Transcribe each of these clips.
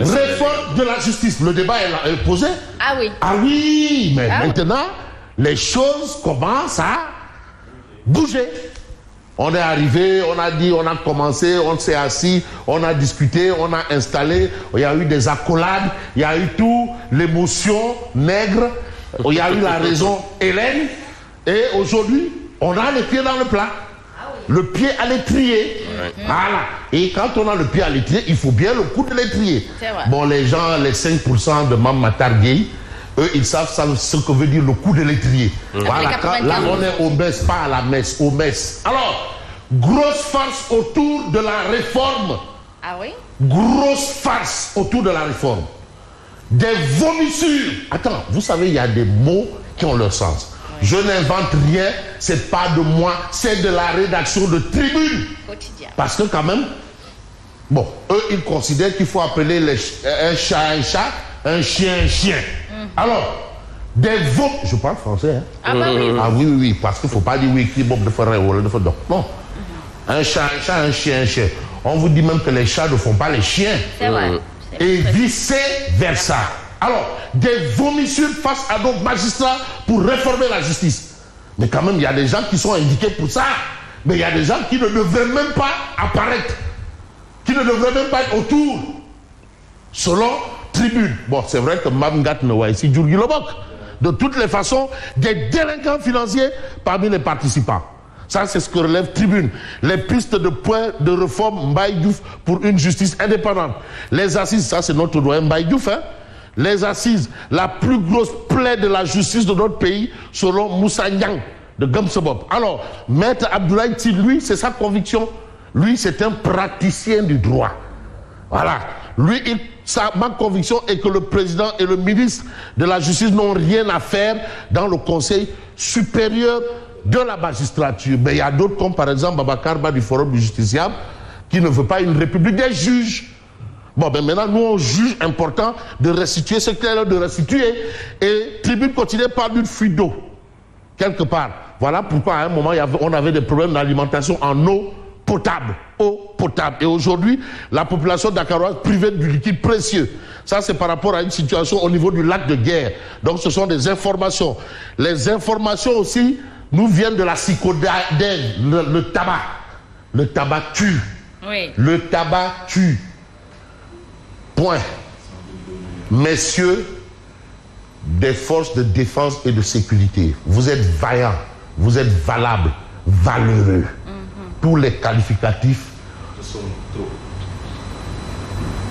Réforme de la justice. Le débat est posé. Ah oui. Ah oui, mais maintenant, les choses commencent à bouger. On est arrivé, on a dit, on a commencé, on s'est assis, on a discuté, on a installé, il y a eu des accolades, il y a eu tout, l'émotion nègre, il y a eu la raison Hélène, et aujourd'hui, on a les pieds dans le plat. Le pied à l'étrier. Voilà. Et quand on a le pied à l'étrier, il faut bien le coup de l'étrier. Bon, les gens, les 5% de Mamatar Gay, eux, ils savent ce que veut dire le coup de l'étrier. Voilà. Là, on est au messe, pas à la messe, au messe. Alors, grosse farce autour de la réforme. Ah oui? Grosse farce autour de la réforme. Des vomissures. Attends, vous savez, il y a des mots qui ont leur sens. Je n'invente rien, c'est pas de moi, c'est de la rédaction de Tribune. Quotidien. Parce que quand même, bon, eux, ils considèrent qu'il faut appeler un chat, un chien. Alors, des votes, je parle français, hein? Ah bah oui. Ah oui, parce qu'il ne faut pas dire oui, qui bombe de forêt ou de forêt. Non. Un chat, un chien. On vous dit même que les chats ne font pas les chiens. C'est vrai. Et vice versa. Alors, des vomissures face à nos magistrats pour réformer la justice. Mais quand même, il y a des gens qui sont indiqués pour ça. Mais il y a des gens qui ne devraient même pas apparaître. Qui ne devraient même pas être autour. Selon Tribune. Bon, c'est vrai que Mamgat Noa ici, Djurgi Lobok. De toutes les façons, des délinquants financiers parmi les participants. Ça, c'est ce que relève Tribune. Les pistes de points de réforme Mbaye Diouf pour une justice indépendante. Les assises, ça c'est notre doyen Mbaye Diouf, hein. Les assises, la plus grosse plaie de la justice de notre pays, selon Moussa Nyang de Gamsebob. Alors, Maître Abdoulaye Tid, lui, c'est sa conviction. Lui, c'est un praticien du droit. Voilà. Lui, ma conviction est que le président et le ministre de la Justice n'ont rien à faire dans le Conseil supérieur de la magistrature. Mais il y a d'autres, comme par exemple Babacar Ba du Forum du Justiciable, qui ne veut pas une république des juges. Bon, ben maintenant, nous, on juge important de restituer ce qu'il y a de restituer. Et Tribune continue par une fuite d'eau, quelque part. Voilà pourquoi, à un moment, on avait des problèmes d'alimentation en eau potable. Et aujourd'hui, la population dakaroise privée du liquide précieux. Ça, c'est par rapport à une situation au niveau du lac de Guerre. Donc, ce sont des informations. Les informations aussi nous viennent de la psychodène, le tabac. Le tabac tue. Oui. Le tabac tue. Point. Messieurs des forces de défense et de sécurité, vous êtes vaillants, vous êtes valables, valeureux. Tous les qualificatifs.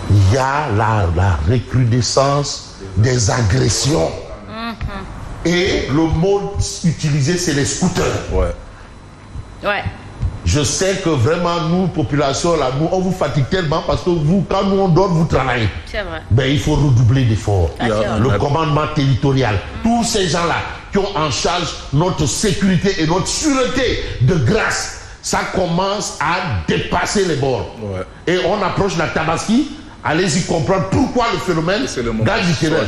Il y a la recrudescence des agressions. Et le mot utilisé, c'est les scooters. Ouais. Je sais que vraiment, nous, population, là, nous, on vous fatigue tellement parce que vous, quand nous, on dort, vous travaillez. C'est vrai. Ben, il faut redoubler d'efforts. Le Le commandement territorial, tous ces gens-là qui ont en charge notre sécurité et notre sûreté de grâce, ça commence à dépasser les bords. Et on approche la Tabaski, allez-y comprendre pourquoi le phénomène gaz du terrain.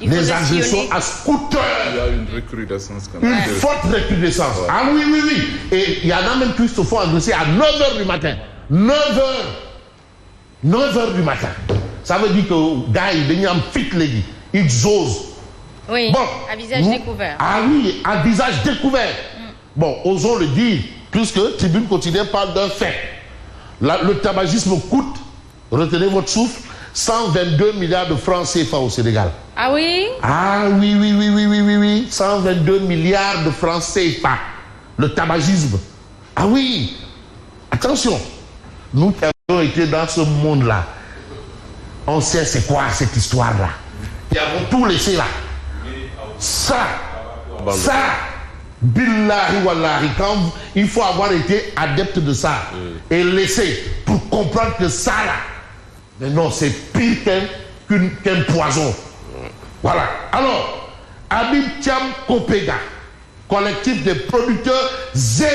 Les agressions à scooter. Il y a une recrudescence quand même. Une forte recrudescence. Ah oui. Et il y en a même qui se font agresser à 9h du matin. 9h du matin. Ça veut dire que gars, ils ont fit les ils osent. Oui, bon, à visage découvert. Ah oui, à visage découvert. Bon, osons le dire, puisque Tribune quotidienne parle d'un fait. Le tabagisme coûte, retenez votre souffle, 122 milliards de francs CFA au Sénégal. Ah oui? Ah oui. 122 milliards de francs CFA. Le tabagisme. Ah oui. Attention. Nous qui avons été dans ce monde-là, on sait c'est quoi cette histoire-là. Qui avons tout laissé là. Ça, billahi wallahi, quand il faut avoir été adepte de ça et laisser pour comprendre que ça là, mais non, c'est pire qu'un poison. Voilà. Alors, Habib Thiam Kopega, collectif des producteurs Z.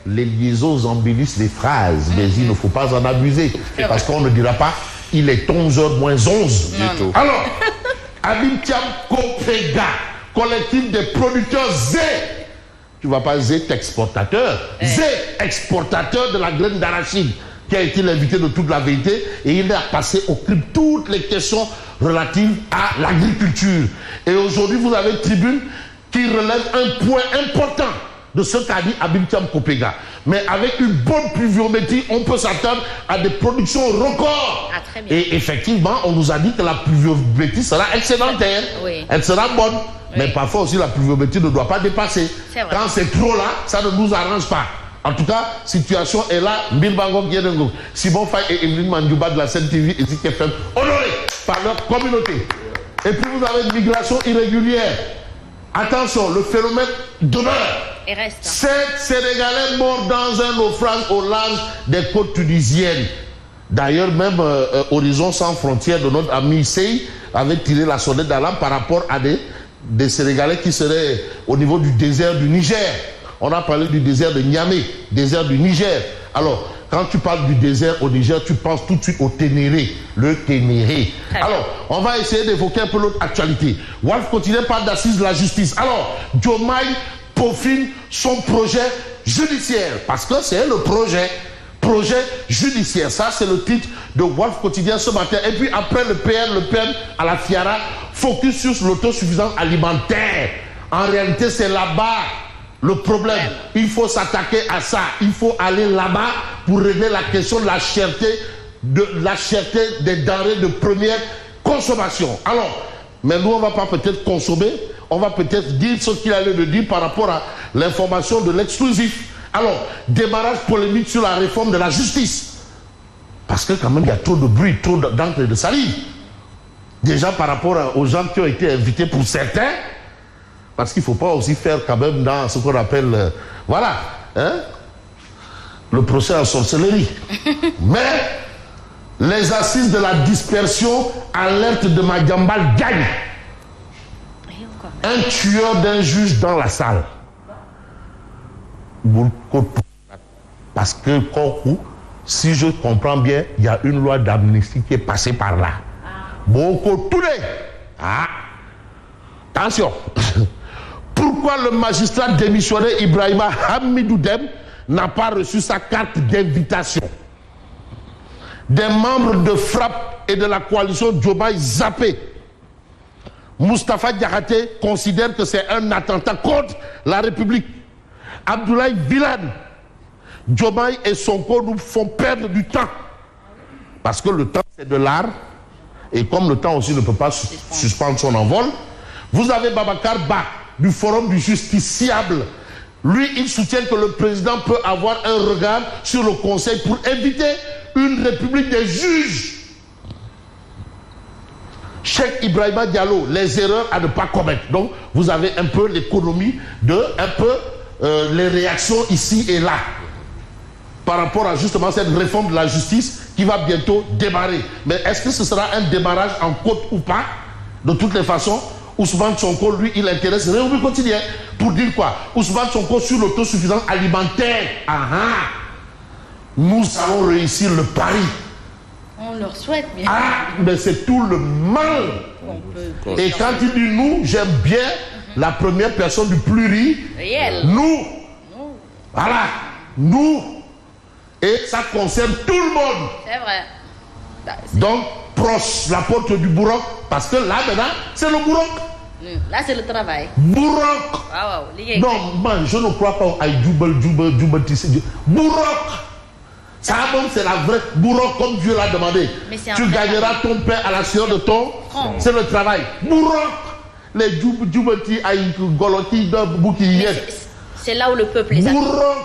Les liaisons embellissent les phrases, mais il ne faut pas en abuser. Parce qu'on ne dira pas, il est 11h moins 11. Alors, Habib Thiam Kopega, collectif des producteurs Z. Tu ne vas pas Z exportateur. Z exportateur de la graine d'arachide. qui a été l'invité de toute la vérité, et il a passé au crible toutes les questions relatives à l'agriculture. Et aujourd'hui, vous avez une tribune qui relève un point important de ce qu'a dit Abim-Thiam Kopega. Mais avec une bonne pluviométrie, on peut s'attendre à des productions records. Ah, très bien. Et effectivement, on nous a dit que la pluviométrie sera excédentaire. Oui. Elle sera bonne. Oui. Mais parfois aussi, la pluviométrie ne doit pas dépasser. C'est vrai. Quand c'est trop là, ça ne nous arrange pas. En tout cas, situation est là. Mbilbango Giedengo, Simon Faye et Evelyne Mandjouba de la CNTV et Zik FM, honorés par leur communauté. Et puis vous avez une migration irrégulière. Attention, le phénomène demeure. Et reste. 7 Sénégalais morts dans un naufrage au large des côtes tunisiennes. D'ailleurs, même Horizon Sans Frontières de notre ami Sey avait tiré la sonnette d'alarme par rapport à des Sénégalais qui seraient au niveau du désert du Niger. On a parlé du désert de Niamey, désert du Niger. Alors, quand tu parles du désert au Niger, tu penses tout de suite au Ténéré, le Ténéré. Alors, on va essayer d'évoquer un peu l'autre actualité. Walf continue par d'assises de la justice. Alors, Diomaye peaufine son projet judiciaire, parce que c'est le projet judiciaire. Ça, c'est le titre de Walf Quotidien ce matin. Et puis après le PM à la FIARA, focus sur l'autosuffisance alimentaire. En réalité, c'est là-bas le problème. Il faut s'attaquer à ça. Il faut aller là-bas pour régler la question de la cherté des denrées de première consommation. Alors, mais nous, on ne va pas peut-être consommer, on va peut-être dire ce qu'il allait de dire par rapport à l'information de l'exclusif. Alors, démarrage polémique sur la réforme de la justice. Parce que quand même, il y a trop de bruit, trop d'encre et de salive. Déjà par rapport aux gens qui ont été invités pour certains, parce qu'il ne faut pas aussi faire quand même dans ce qu'on appelle, voilà, hein, le procès en sorcellerie. Mais les assises de la dispersion alertent de Madiambal gagne. Un tueur d'un juge dans la salle. Parce que, si je comprends bien, il y a une loi d'amnistie qui est passée par là. Beaucoup tous les. Ah. Attention. Pourquoi le magistrat démissionnaire Ibrahima Hamidou Dème n'a pas reçu sa carte d'invitation? Des membres de FRAPP et de la coalition Diomaye zappé. Moustapha Diakhaté considère que c'est un attentat contre la République. Abdoulaye Wilane, Diomaye et Sonko nous font perdre du temps. Parce que le temps, c'est de l'art. Et comme le temps aussi ne peut pas suspendre son envol, vous avez Babacar Ba du Forum du Justiciable. Lui, il soutient que le président peut avoir un regard sur le Conseil pour éviter une république des juges. Cheikh Ibrahima Diallo, les erreurs à ne pas commettre. Donc, vous avez un peu l'économie de les réactions ici et là par rapport à justement cette réforme de la justice qui va bientôt démarrer. Mais est-ce que ce sera un démarrage en côte ou pas? De toutes les façons, Ousmane Sonko, lui, il intéresse République Quotidien pour dire quoi? Ousmane Sonko sur l'autosuffisance alimentaire. Nous allons réussir le pari. On leur souhaite bien. Mais c'est tout le mal. Et quand il dit nous, j'aime bien la première personne du pluriel. Nous. Voilà. Nous. Et ça concerne tout le monde. C'est vrai. Donc, proche la porte du bourroc, parce que là, maintenant, c'est le bourroc. Là, c'est le travail. Bourroc. Non, man, je ne crois pas à bourroc. Ça, c'est la vraie bourroc, comme Dieu l'a demandé. Tu gagneras ton pain à la sueur de ton. C'est le travail. Bourroc. Les djoubati, goloti, bouki. C'est là où le peuple les attend. Bourroc.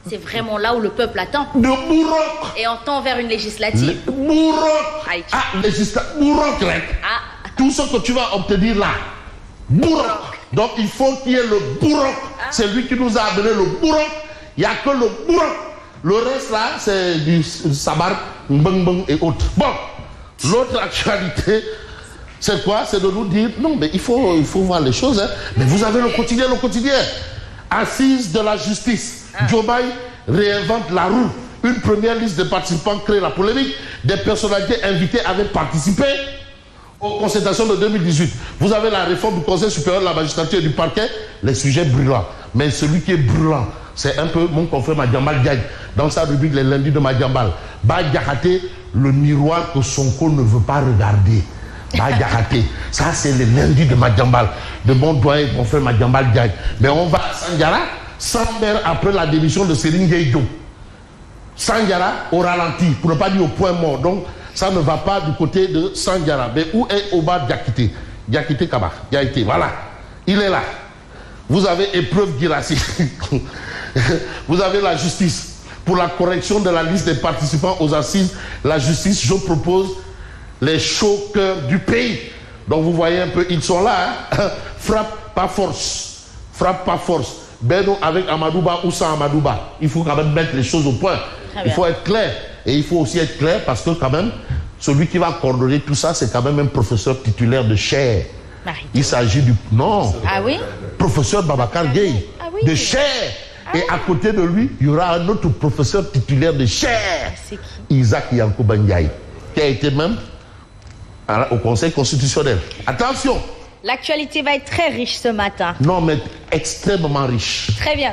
C'est vraiment là où le peuple attend. De bourroc. Et on tend vers une législative. Bourroc. Législative. Bourroc, tout ce que tu vas obtenir là. Bourroc. Donc il faut qu'il y ait le bourroc. C'est lui qui nous a amené le bourroc. Il n'y a que le bourroc. Le reste là, c'est du sabar, mbang et autres. Bon, l'autre actualité, c'est quoi? C'est de nous dire, non, mais il faut voir les choses. Hein. Mais vous avez le quotidien. Assise de la justice. Diomaye réinvente la roue. Une première liste de participants crée la polémique. Des personnalités invitées avaient participé aux consultations de 2018. Vous avez la réforme du Conseil supérieur de la magistrature et du parquet, les sujets brûlants. Mais celui qui est brûlant, c'est un peu mon confrère Madiambal Diagne, dans sa rubrique Les lundis de Madiambal. Bah Diakhaté, le miroir que Sonko ne veut pas regarder. Bah Diakhaté, ça c'est le lundi de Madiambal, de mon doyen, mon frère Madiambal Diagne. Mais on va à Sandiara, 100 mètres après la démission de Serigne Gueye. Sandiara au ralenti, pour ne pas dire au point mort. Donc, ça ne va pas du côté de Sandiara. Mais où est Oba Diakité? Diakité Kaba, Diakité, voilà. Il est là. Vous avez épreuve Girassi. Vous avez la justice. Pour la correction de la liste des participants aux assises, la justice, je propose les chauds cœurs du pays. Donc vous voyez un peu, ils sont là. Hein? Frappe par force. Frappe par force. Beno avec Amadouba ou sans Amadouba. Il faut quand même mettre les choses au point. Il faut être clair. Et il faut aussi être clair parce que quand même, celui qui va coordonner tout ça, c'est quand même un professeur titulaire de chaire. Il s'agit du... Non. Ah oui? Professeur Babacar Gueye. Ah oui. De chaire. Et à côté de lui, il y aura un autre professeur titulaire de chaire. C'est qui? Isaac Yankuba Ndiaye, qui a été même au Conseil constitutionnel. Attention. L'actualité va être très riche ce matin. Non, mais extrêmement riche. Très bien.